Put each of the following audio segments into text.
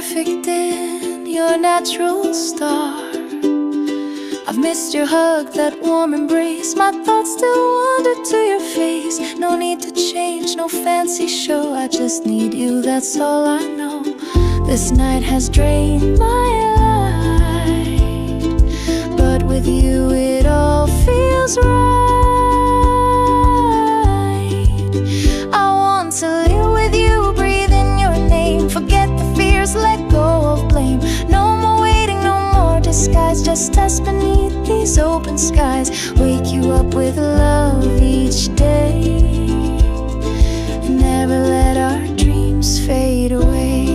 perfect in your natural star. I've missed your hug, that warm embrace. My thoughts still wander to your face. No need to change, no fancy show. I just need you, that's all I know. This night has drained my light, but with you it all feels right. I want to live with you, breathe in your name. Forget the fears, let go of blame. No more waiting, no more disguise. Just us beneath these open skies. Wake you up with love each day, and never let our dreams fade away.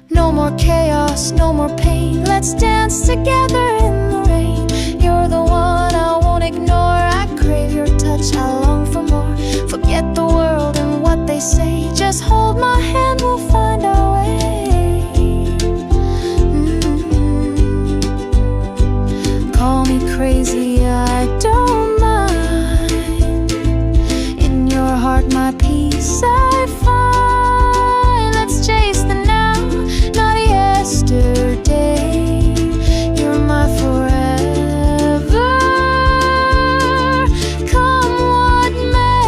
No more chaos, no more pain. Let's dance together in the rain. You're the one I won't ignore. I crave your touch, I long for more. Forget the world and what they say. Just hold my hand, we'll find our way. Call me crazy, I don't mind. In your heart my peace I find. Let's chase the now, not yesterday. You're my forever, come what may.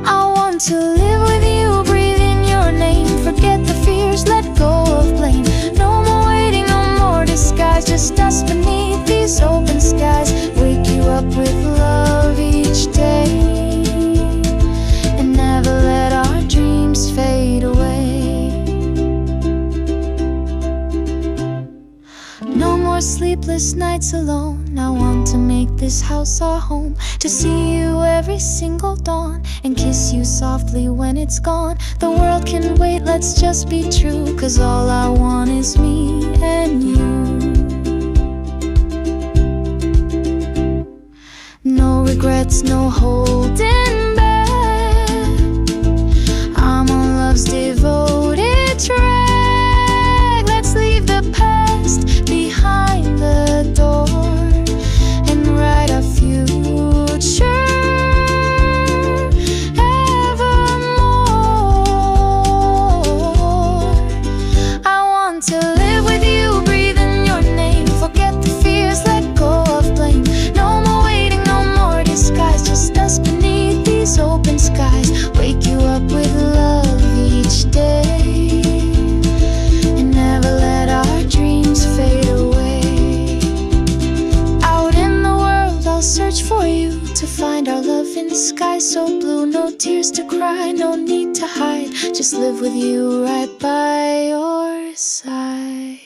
I want to live with you, breathe in your name. Forget the fears, let go of blame. No more waiting, no more disguise. Just us beneath these open skies. Wake you up with love each day, and never let our dreams fade away. No more sleepless nights alone. I want to make this house our home, to see you every single dawn, and kiss you softly when it's gone. The world can wait, let's just be true, 'cause all I want is me and you. No regrets, no holding back. I'm on love's devoted track. Let's leave the past behind the door and write our future evermore. I want to live with you, breathe in your name. Forget the fears, let go of blame. No more waiting, no more disguise. Just us beneath these open skies. Wake you up with love each day, and never let our dreams fade away. Out in the world I'll search for you, to find our love in the sky so blue. No tears to cry, no need to hide. Just live with you right by your side.